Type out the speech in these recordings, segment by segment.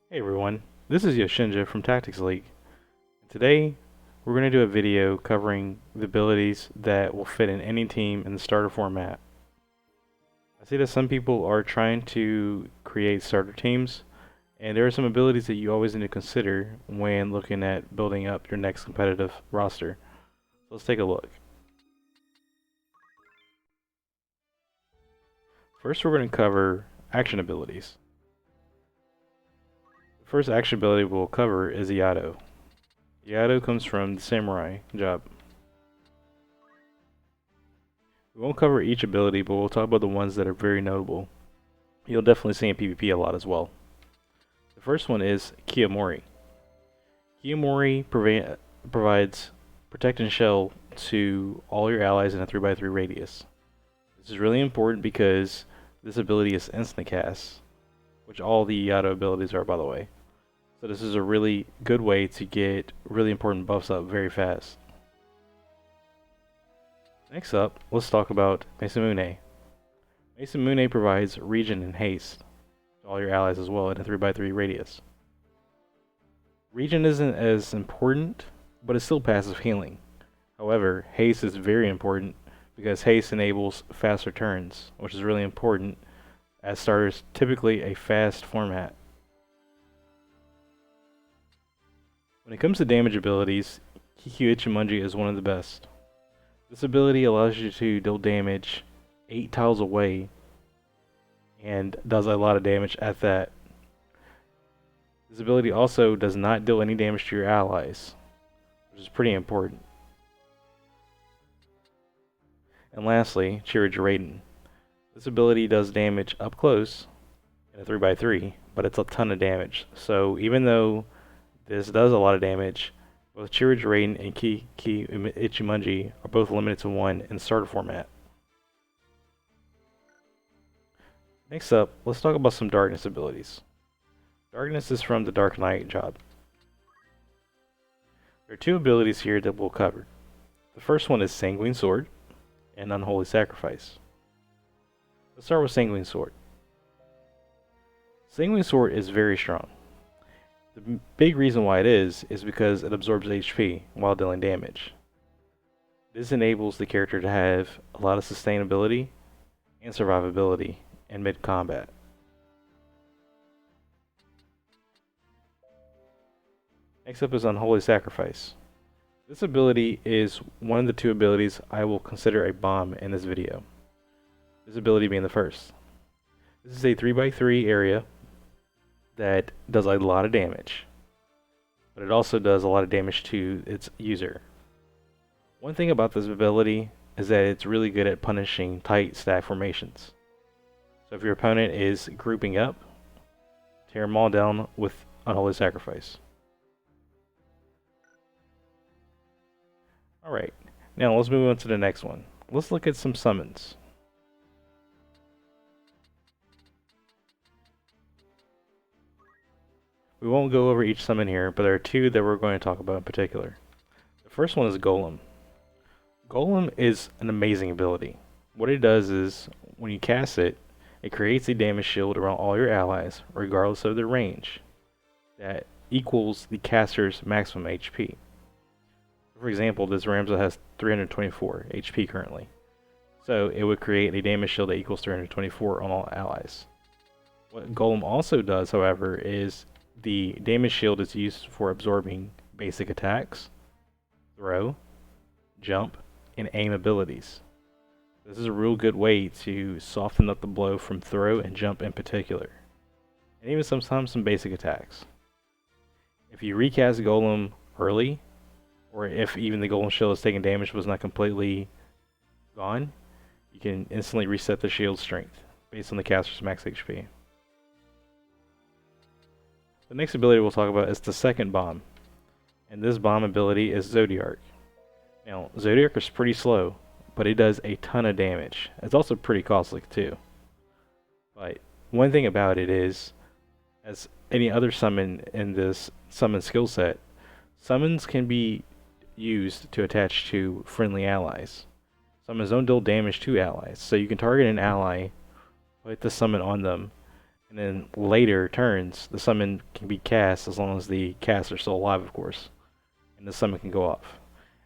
Hey everyone, this is Yoshinja from Tactics League. Today we're going to do a video covering the abilities that will fit in any team in the starter format. I see that some people are trying to create starter teams, and there are some abilities that you always need to consider when looking at building up your next competitive roster. So let's take a look. First we're going to cover action abilities. The first action ability we'll cover is Yato. Yato comes from the Samurai job. We won't cover each ability, but we'll talk about the ones that are very notable. You'll definitely see in PvP a lot as well. The first one is Kiyomori. Kiyomori provides Protect and Shell to all your allies in a 3x3 radius. This is really important because this ability is instant cast, which all the Yato abilities are, by the way. So this is a really good way to get really important buffs up very fast. Next up, let's talk about Masamune. Masamune provides regen and haste to all your allies as well in a 3x3 radius. Regen isn't as important, but it's still passive healing. However, haste is very important because haste enables faster turns, which is really important as starters typically a fast format. When it comes to damage abilities, Kikyo Ichimonji is one of the best. This ability allows you to deal damage 8 tiles away and does a lot of damage at that. This ability also does not deal any damage to your allies, which is pretty important. And lastly, Chirage Raiden. This ability does damage up close in a 3x3, but it's a ton of damage. So even though this does a lot of damage, both Chirage Raiden and Kikyo Ichimonji are both limited to 1 in starter format. Next up, let's talk about some darkness abilities. Darkness is from the Dark Knight job. There are 2 abilities here that we'll cover. The first one is Sanguine Sword and Unholy Sacrifice. Let's start with Sanguine Sword. Sanguine Sword is very strong. The big reason why it is because it absorbs HP while dealing damage. This enables the character to have a lot of sustainability and survivability in mid-combat. Next up is Unholy Sacrifice. This ability is one of the 2 abilities I will consider a bomb in this video. This ability being the first. This is a 3x3 area that does a lot of damage, but it also does a lot of damage to its user. One thing about this ability is that it's really good at punishing tight stack formations. So if your opponent is grouping up, tear them all down with Unholy Sacrifice. Alright, now let's move on to the next one. Let's look at some summons. We won't go over each summon here, but there are 2 that we're going to talk about in particular. The first one is Golem. Golem is an amazing ability. What it does is, when you cast it, it creates a damage shield around all your allies, regardless of their range, that equals the caster's maximum HP. For example, this Ramza has 324 HP currently, so it would create a damage shield that equals 324 on all allies. What Golem also does, however, is the damage shield is used for absorbing basic attacks, throw, jump, and aim abilities. This is a real good way to soften up the blow from throw and jump in particular, and even sometimes some basic attacks. If you recast Golem early, or if even the Golem shield is taking damage but was not completely gone, you can instantly reset the shield's strength based on the caster's max HP. The next ability we'll talk about is the second bomb, and this bomb ability is Zodiark. Now, Zodiark is pretty slow, but it does a ton of damage. It's also pretty costly too. But one thing about it is, as any other summon in this summon skill set, summons can be used to attach to friendly allies. Summons don't deal damage to allies, so you can target an ally, put the summon on them, and And then later turns, the summon can be cast as long as the casts are still alive, of course. And the summon can go off.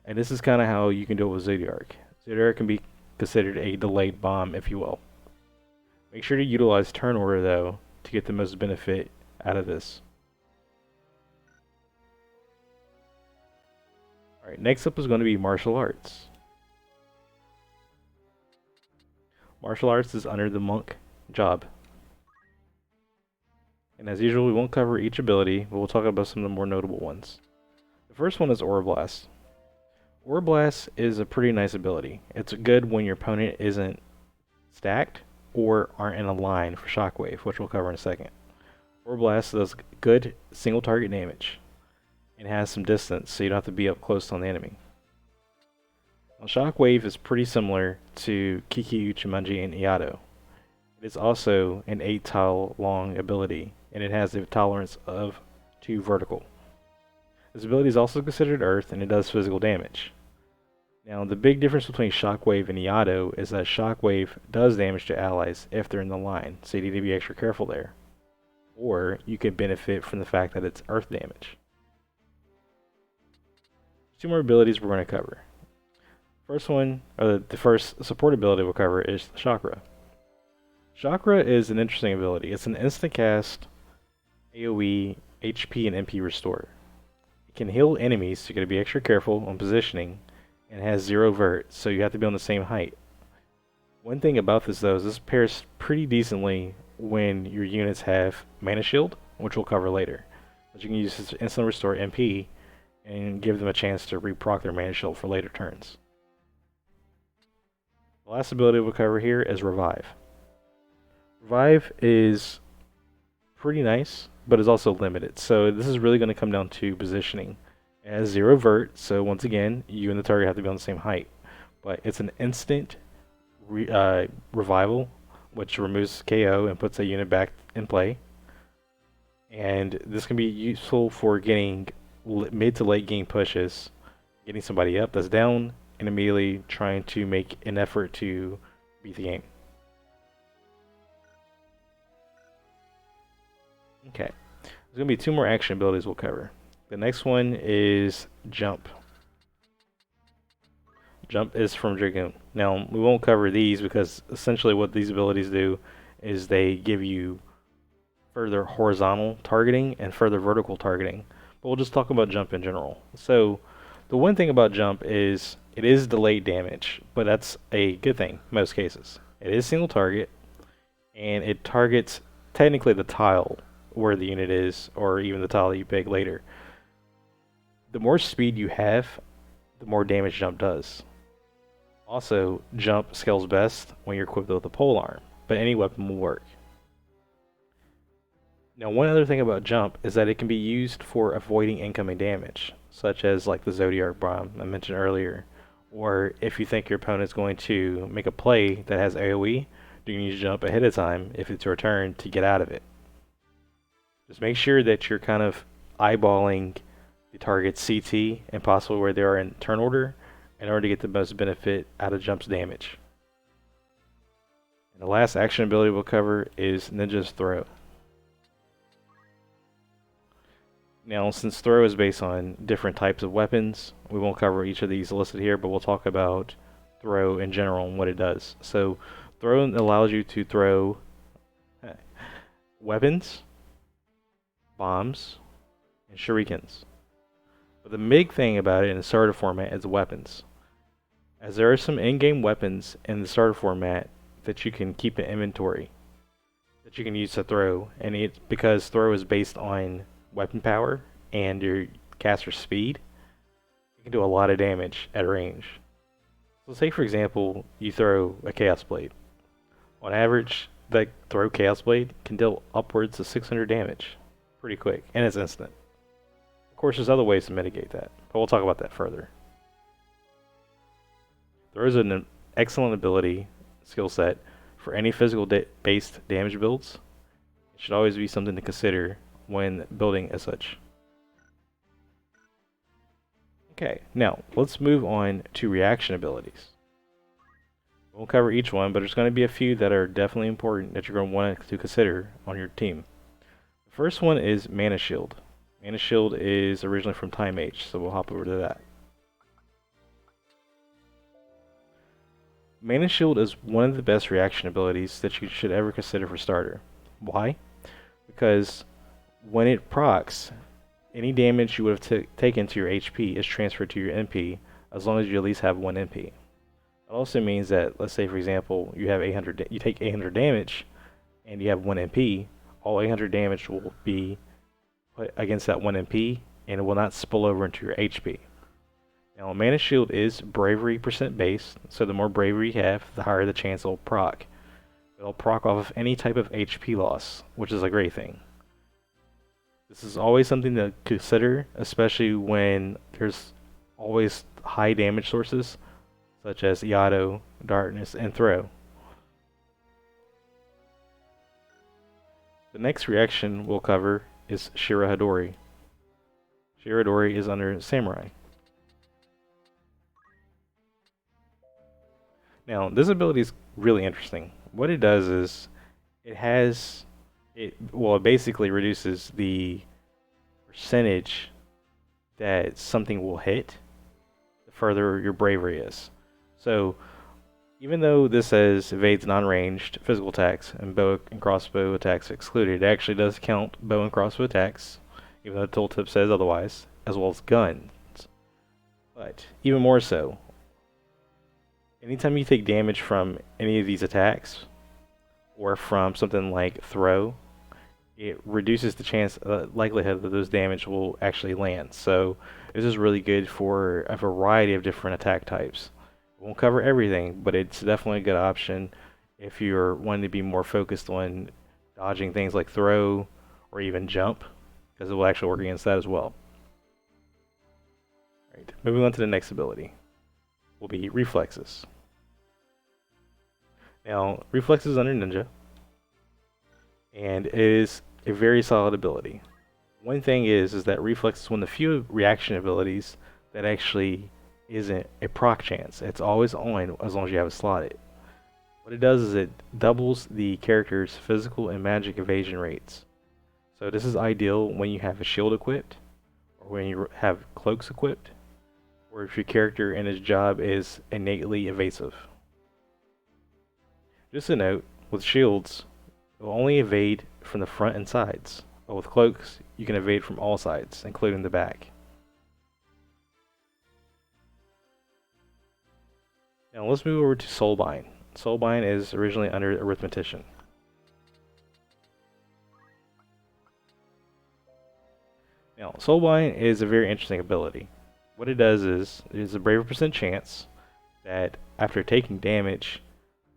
And this is kind of how you can do it with Zodiark. Zodiark can be considered a delayed bomb, if you will. Make sure to utilize turn order, though, to get the most benefit out of this. Alright, next up is going to be martial arts. Martial arts is under the monk job. And as usual, we won't cover each ability, but we'll talk about some of the more notable ones. The first one is Aura Blast. Aura Blast is a pretty nice ability. It's good when your opponent isn't stacked or aren't in a line for Shockwave, which we'll cover in a second. Aura Blast does good single target damage and has some distance, so you don't have to be up close on the enemy. Now, Shockwave is pretty similar to Kiki Uchimanji and Iato. It is also an 8 tile long ability, and it has a tolerance of 2 vertical. This ability is also considered earth, and it does physical damage. Now, the big difference between Shockwave and Iato is that Shockwave does damage to allies if they're in the line, so you need to be extra careful there. Or you can benefit from the fact that it's earth damage. 2 more abilities we're going to cover. First one, or the first support ability we'll cover is Chakra. Chakra is an interesting ability. It's an instant cast AoE, HP, and MP restore. It can heal enemies, so you gotta be extra careful on positioning, and has 0 vert, so you have to be on the same height. One thing about this though is this pairs pretty decently when your units have Mana Shield, which we'll cover later. But you can use this to instantly restore MP and give them a chance to reproc their Mana Shield for later turns. The last ability we'll cover here is Revive. Revive is pretty nice, but is also limited. So this is really going to come down to positioning. It has 0 vert, so once again, you and the target have to be on the same height. But it's an instant revival, which removes KO and puts a unit back in play. And this can be useful for getting mid to late game pushes, getting somebody up that's down, and immediately trying to make an effort to beat the game. Okay, there's going to be 2 more action abilities we'll cover. The next one is Jump. Jump is from Dragoon. Now, we won't cover these because essentially what these abilities do is they give you further horizontal targeting and further vertical targeting. But we'll just talk about Jump in general. So, the one thing about Jump is it is delayed damage, but that's a good thing in most cases. It is single target, and it targets technically the tile where the unit is, or even the tile that you pick later. The more speed you have, the more damage Jump does. Also, Jump scales best when you're equipped with a pole arm, but any weapon will work. Now, one other thing about Jump is that it can be used for avoiding incoming damage, such as like the Zodiark bomb I mentioned earlier, or if you think your opponent's going to make a play that has AoE, you can use Jump ahead of time if it's your turn to get out of it. Just make sure that you're kind of eyeballing the target's CT and possibly where they are in turn order in order to get the most benefit out of Jump's damage. And the last action ability we'll cover is Ninja's Throw. Now, since Throw is based on different types of weapons, we won't cover each of these listed here, but we'll talk about Throw in general and what it does. So, Throw allows you to throw weapons, bombs, and shurikens. But the big thing about it in the starter format is weapons. As there are some in-game weapons in the starter format that you can keep in inventory that you can use to throw, and it's because Throw is based on weapon power and your caster speed, you can do a lot of damage at range. So say for example, you throw a Chaos Blade. On average, that throw Chaos Blade can deal upwards of 600 damage pretty quick, and it's instant. Of course, there's other ways to mitigate that, but we'll talk about that further. Throw is an excellent ability, skill set, for any physical-based damage builds. It should always be something to consider when building as such. Okay, now let's move on to reaction abilities. We We'll cover each one, but there's going to be a few that are definitely important that you're going to want to consider on your team. The first one is Mana Shield. Mana Shield is originally from Time Age, so we'll hop over to that. Mana Shield is one of the best reaction abilities that you should ever consider for starter. Why? Because when it procs, any damage you would have taken to your HP is transferred to your MP, as long as you at least have 1 MP. It also means that, let's say for example, you take 800 damage, and you have 1 MP. All 800 damage will be put against that 1 MP, and it will not spill over into your HP. Now, Mana Shield is bravery % based, so the more bravery you have, the higher the chance it'll proc. It'll proc off of any type of HP loss, which is a great thing. This is always something to consider, especially when there's always high damage sources, such as Yato, Darkness, and Throw. The next reaction we'll cover is Shira Hadori. Shira Hadori is under Samurai. Now, this ability is really interesting. What it does is, it basically reduces the percentage that something will hit the further your bravery is. So, even though this says evades non-ranged physical attacks and bow and crossbow attacks excluded, it actually does count bow and crossbow attacks, even though the tooltip says otherwise, as well as guns. But even more so, anytime you take damage from any of these attacks, or from something like throw, it reduces the likelihood that those damage will actually land. So this is really good for a variety of different attack types. It won't cover everything, but it's definitely a good option if you're wanting to be more focused on dodging things like throw or even jump, because it will actually work against that as well. Right, moving on to the next ability will be Reflexes. Now, Reflexes under Ninja, and it is a very solid ability. One thing is that Reflex is one of the few reaction abilities that actually isn't a proc chance. It's always on as long as you have it slotted. What it does is it doubles the character's physical and magic evasion rates. So this is ideal when you have a shield equipped, or when you have cloaks equipped, or if your character and his job is innately evasive. Just a note, with shields, it will only evade from the front and sides, but with cloaks, you can evade from all sides, including the back. Now let's move over to Soulbind. Soulbind is originally under Arithmetician. Now, Soulbind is a very interesting ability. What it does is, there's a bravery % chance that after taking damage,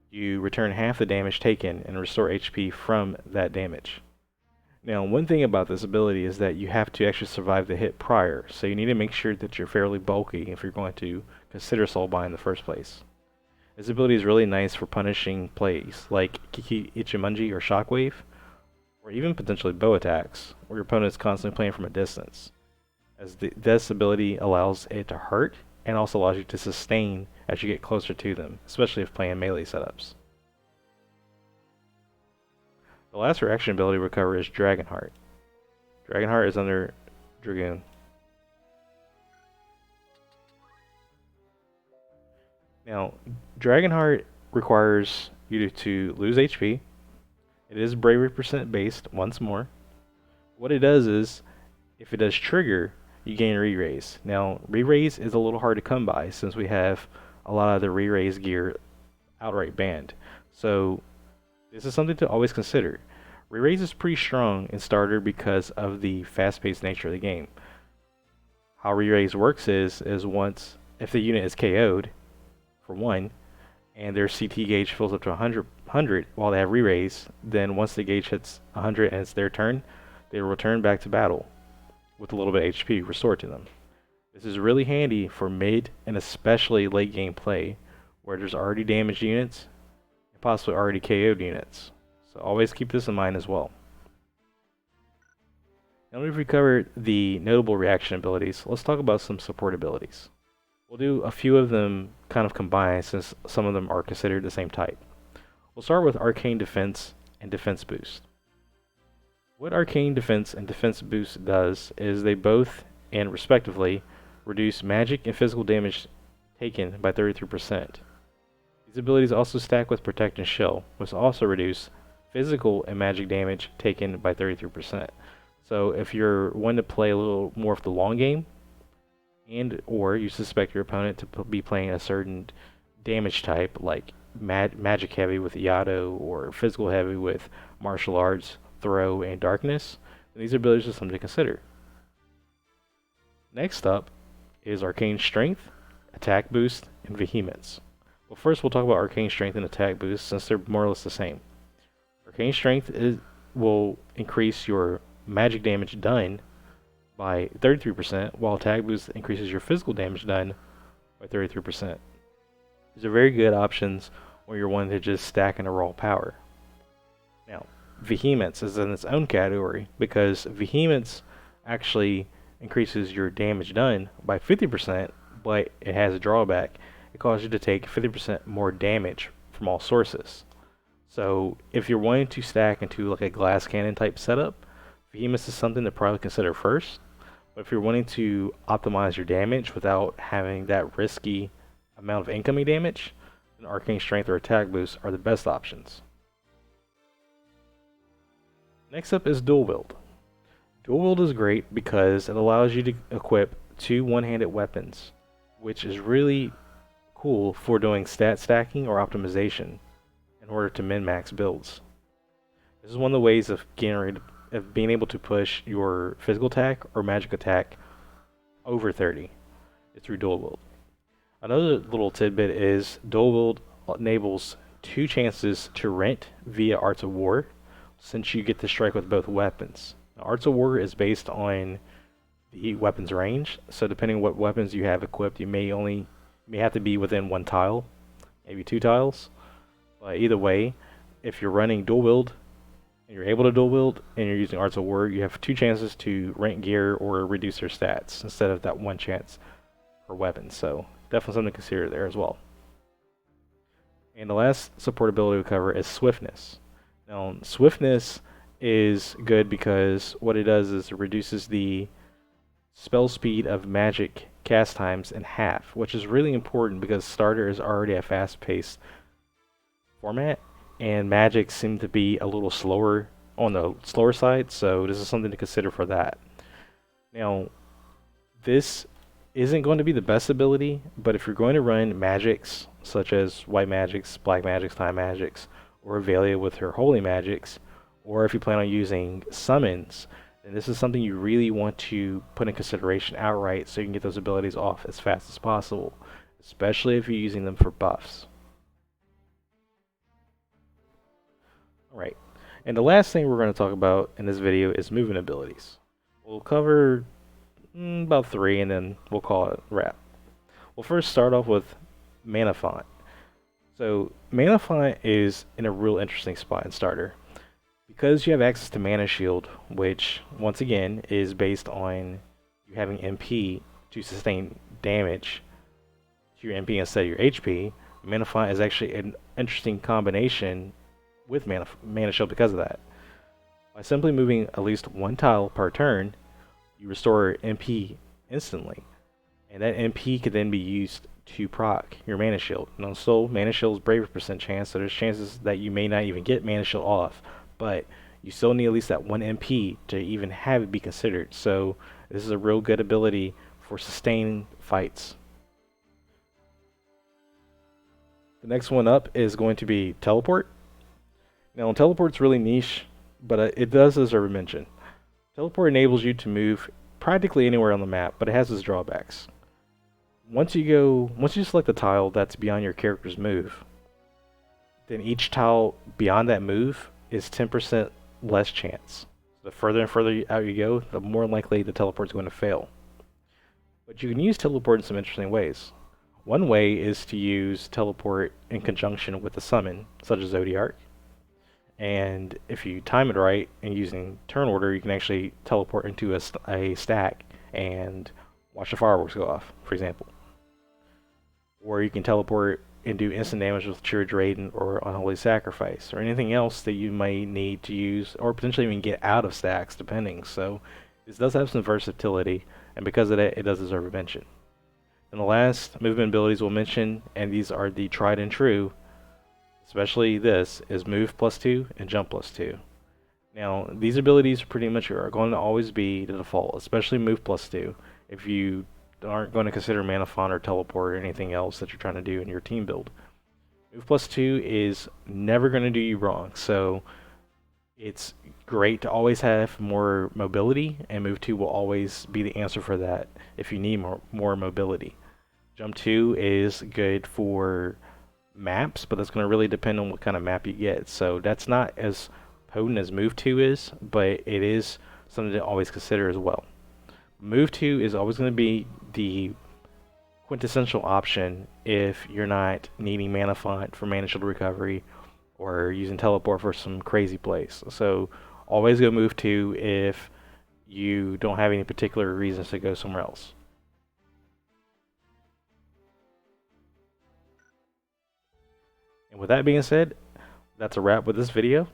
you return half the damage taken and restore HP from that damage. Now, one thing about this ability is that you have to actually survive the hit prior, so you need to make sure that you're fairly bulky if you're going to consider Soulbind in the first place. This ability is really nice for punishing plays like Kiki Ichimonji or Shockwave, or even potentially bow attacks, where your opponent is constantly playing from a distance, as this ability allows it to hurt and also allows you to sustain as you get closer to them, especially if playing melee setups. The last reaction ability we cover is Dragonheart. Dragonheart is under Dragoon. Now, Dragonheart requires you to lose HP. It is bravery % based, once more. What it does is, if it does trigger, you gain re-raise. Now, re-raise is a little hard to come by since we have a lot of the re-raise gear outright banned. So, this is something to always consider. Re-raise is pretty strong in starter because of the fast-paced nature of the game. How re-raise works is if the unit is KO'd, for one, and their CT gauge fills up to 100 while they have re-raise, then once the gauge hits 100 and it's their turn, they will return back to battle with a little bit of HP restored to them. This is really handy for mid and especially late game play, where there's already damaged units and possibly already KO'd units. So always keep this in mind as well. Now that we've covered the notable reaction abilities, let's talk about some support abilities. We'll do a few of them kind of combined since some of them are considered the same type. We'll start with Arcane Defense and Defense Boost. What Arcane Defense and Defense Boost does is they both, and respectively, reduce magic and physical damage taken by 33%. These abilities also stack with Protect and Shield, which also reduce physical and magic damage taken by 33%. So if you're one to play a little more of the long game, and or you suspect your opponent to be playing a certain damage type, like magic heavy with Yado, or physical heavy with martial arts, throw, and darkness, then these abilities are something to consider. Next up is Arcane Strength, Attack Boost, and Vehemence. Well, first we'll talk about Arcane Strength and Attack Boost since they're more or less the same. Arcane Strength will increase your magic damage done by 33%, while Attack Boost increases your physical damage done by 33%. These are very good options when you're wanting to just stack in a raw power. Now, Vehemence is in its own category because Vehemence actually increases your damage done by 50%, but it has a drawback. It causes you to take 50% more damage from all sources. So if you're wanting to stack into like a glass cannon type setup, Vehemence is something to probably consider first. But if you're wanting to optimize your damage without having that risky amount of incoming damage, then Arcane Strength or Attack Boost are the best options. Next up is Dual Wield. Dual Wield is great because it allows you to equip 2 one-handed weapons, which is really cool for doing stat stacking or optimization in order to min-max builds. This is one of the ways of being able to push your physical attack or magic attack over 30 is through Dual Wield. Another little tidbit is Dual Wield enables 2 chances to rent via Arts of War, since you get to strike with both weapons. Now, Arts of War is based on the weapon's range, so depending on what weapons you have equipped, you may have to be within 1 tile, maybe 2 tiles. But either way, if you're running Dual Wield and you're able to Dual Wield and you're using Arts of War, you have 2 chances to rent gear or reduce your stats instead of that 1 chance per weapon. So definitely something to consider there as well. And the last support ability we cover is Swiftness. Now, Swiftness is good because what it does is it reduces the spell speed of magic cast times in half, which is really important because Starter is already a fast-paced format, and magic seemed to be a little slower on the slower side, so this is something to consider for that. Now, this isn't going to be the best ability, but if you're going to run magics such as white magics, black magics, time magics, or Avelia with her holy magics, or if you plan on using summons, then this is something you really want to put in consideration outright so you can get those abilities off as fast as possible, especially if you're using them for buffs. Alright, and the last thing we're going to talk about in this video is movement abilities. We'll cover about 3 and then we'll call it a wrap. We'll first start off with Mana Font. So Mana Font is in a real interesting spot in Starter. Because you have access to Mana Shield, which once again is based on you having MP to sustain damage to your MP instead of your HP, Mana Font is actually an interesting combination with Mana Shield because of that. By simply moving at least 1 tile per turn, you restore MP instantly, and that MP could then be used to proc your Mana Shield. Now, still, Mana Shield is bravery percent chance, so there's chances that you may not even get Mana Shield off, but you still need at least that 1 MP to even have it be considered. So this is a real good ability for sustaining fights. The next one up is going to be Teleport. Now, Teleport's really niche, but it does deserve a mention. Teleport enables you to move practically anywhere on the map, but it has its drawbacks. Once you select a tile that's beyond your character's move, then each tile beyond that move is 10% less chance. The further and further out you go, the more likely the teleport's going to fail. But you can use teleport in some interesting ways. One way is to use teleport in conjunction with a summon, such as Zodiark. And if you time it right and using turn order, you can actually teleport into a stack and watch the fireworks go off, for example. or you can teleport and do instant damage with Cheer Drayden or Unholy Sacrifice, or anything else that you might need to use, or potentially even get out of stacks, depending. So this does have some versatility, and because of that, it does deserve a mention. And the last movement abilities we'll mention, and these are the tried and true, especially this, is Move +2 and Jump +2. Now, these abilities pretty much are going to always be the default, especially Move +2, if you aren't going to consider Mana Font or Teleport or anything else that you're trying to do in your team build. Move +2 is never going to do you wrong, so it's great to always have more mobility, and Move 2 will always be the answer for that if you need more mobility. Jump 2 is good for maps, but that's going to really depend on what kind of map you get, so that's not as potent as Move 2 is, but it is something to always consider as well. Move 2 is always going to be the quintessential option if you're not needing Mana Font for Mana Shield recovery or using Teleport for some crazy plays. So always go Move 2 if you don't have any particular reasons to go somewhere else. And with that being said, that's a wrap with this video.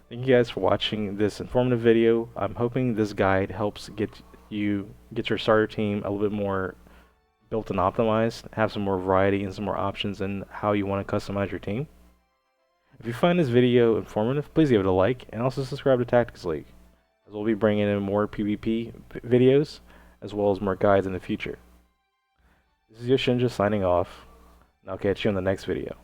Thank you guys for watching this informative video. I'm hoping this guide helps get your starter team a little bit more built and optimized, have some more variety and some more options in how you want to customize your team. If you find this video informative, please give it a like, and also subscribe to Tactics League, as we'll be bringing in more PvP videos, as well as more guides in the future. This is Yoshinja signing off, and I'll catch you in the next video.